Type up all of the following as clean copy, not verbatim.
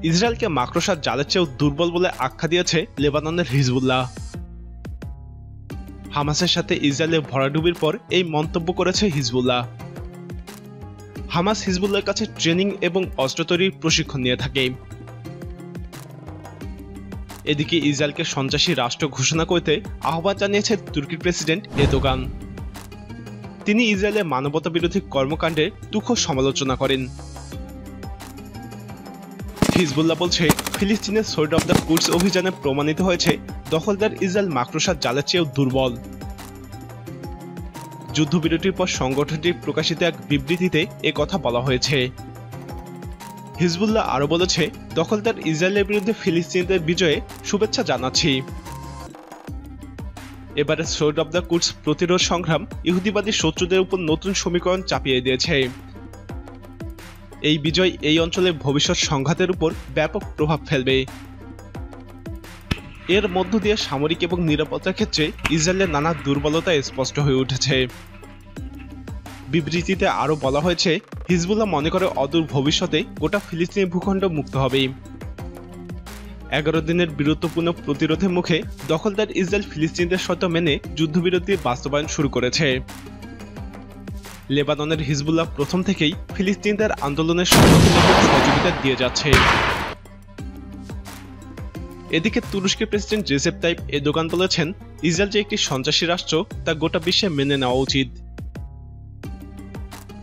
ইসরায়েলকে মাকড়সার জালের চেয়েও দুর্বল বলে আখ্যা দিয়েছে লেবাননের হিজবুল্লাহ। হামাসের সাথে ইসরায়েলের ভরাডুবির পর এই মন্তব্য করেছে হিজবুল্লাহ। হামাস হিজবুল্লাহর কাছে ট্রেনিং এবং অস্ত্র তৈরির প্রশিক্ষণ নিয়ে থাকে। এদিকে ইসরায়েলকে সন্ত্রাসী রাষ্ট্র ঘোষণা করতে আহ্বান জানিয়েছে তুর্কির প্রেসিডেন্ট এরদোগান। তিনি ইসরায়েলের মানবতা বিরোধী কর্মকাণ্ডের তুখো সমালোচনা করেন। হিজবুল্লাহ বলছে, ফিলিস্তিনের সোর্ড অব দ্য কুডস অভিযানে প্রমাণিত হয়েছে দখলদার ইসরায়েল মাকড়সার জালের চেয়েও দুর্বল। যুদ্ধবিরতির পর সংগঠনটি প্রকাশিত এক বিবৃতিতে কথা বলা হয়েছে। হিজবুল্লাহ আরও বলেছে, দখলদার ইসরায়েলের বিরুদ্ধে ফিলিস্তিনিদের বিজয়ে শুভেচ্ছা জানাচ্ছি। এবারে সোর্ড অব দ্য কুডস প্রতিরোধ সংগ্রাম ইহুদিবাদী শত্রুদের উপর নতুন সমীকরণ চাপিয়ে দিয়েছে। এই বিজয় এই অঞ্চলের ভবিষ্যৎ সংঘাতের উপর ব্যাপক প্রভাব ফেলবে। এর মধ্য দিয়ে সামরিক এবং নিরাপত্তার ক্ষেত্রে ইসরায়েলের নানা দুর্বলতা স্পষ্ট হয়ে উঠেছে। বিবৃতিতে আরও বলা হয়েছে, হিজবুল্লাহ মনে করে অদূর ভবিষ্যতে গোটা ফিলিস্তিনি ভূখণ্ড মুক্ত হবে। 11 দিনের বীরত্বপূর্ণ প্রতিরোধের মুখে দখলদার ইসরায়েল ফিলিস্তিনিদের শর্ত মেনে যুদ্ধবিরতি বাস্তবায়ন শুরু করেছে। লেবাননের হিজবুল্লাহ প্রথম থেকেই ফিলিস্তিনিদের আন্দোলনের সমর্থন এবং সহযোগিতা দিয়ে যাচ্ছে। এদিকে তুরস্কের প্রেসিডেন্ট রিসেপ তাইপ এরদোগান বলেছেন, ইসরায়েল যে একটি সন্ত্রাসী রাষ্ট্র তা গোটা বিশ্বে মেনে নেওয়া উচিত।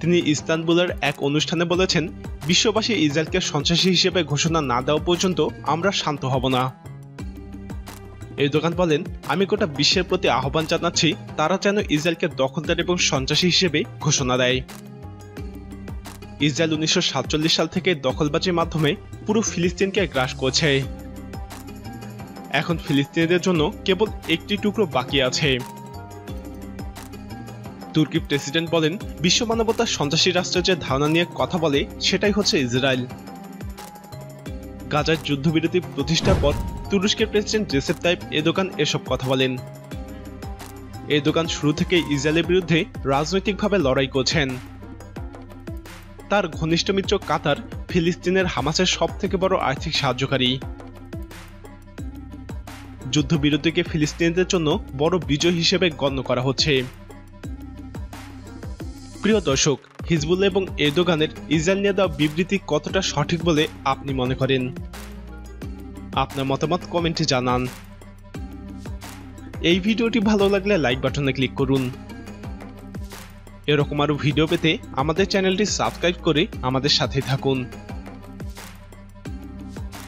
তিনি ইস্তানবুলের এক অনুষ্ঠানে বলেছেন, বিশ্ববাসী ইসরায়েলকে সন্ত্রাসী হিসেবে ঘোষণা না দেওয়া পর্যন্ত আমরা শান্ত হব না। এরদোগান বলেন, আমি গোটা বিশ্বের প্রতি আহ্বান জানাচ্ছি তারা যেন ইসরায়েলকে দখলদার এবং সন্ত্রাসী হিসেবে ঘোষণা দেয়। ইসরায়েল 1947 সাল থেকে দখলবাজির মাধ্যমে পুরো ফিলিস্তিনকে গ্রাস করছে। এখন ফিলিস্তিনিদের জন্য কেবল একটি টুকরো বাকি আছে। তুর্কি প্রেসিডেন্ট বলেন, বিশ্ব মানবতার সন্ত্রাসী রাষ্ট্রের যে ধারণা নিয়ে কথা বলে সেটাই হচ্ছে ইসরায়েল। গাজার যুদ্ধবিরতি প্রতিষ্ঠার পর তুরস্কের প্রেসিডেন্ট রিসেপ তাইপ এরদোগান এসব কথা বলেন। এরদোগান শুরু থেকে ইসরায়েলের বিরুদ্ধে রাজনৈতিকভাবে লড়াই করছেন। তার ঘনিষ্ঠ মিত্র কাতার ফিলিস্তিনের হামাসের সবথেকে বড় আর্থিক সাহায্যকারী। যুদ্ধবিরতিকে ফিলিস্তিনিদের জন্য বড় বিজয় হিসেবে গণ্য করা হচ্ছে। প্রিয় দর্শক, হিজবুল্লাহ এবং এরদোগানের ইসরায়েল নিয়ে দেওয়া বিবৃতি কতটা সঠিক বলে আপনি মনে করেন? আপনার মতামত কমেন্টে জানান। এই ভিডিওটি ভালো লাগলে লাইক বাটনে ক্লিক করুন। এরকম আরো ভিডিও পেতে আমাদের চ্যানেলটি সাবস্ক্রাইব করে আমাদের সাথে থাকুন।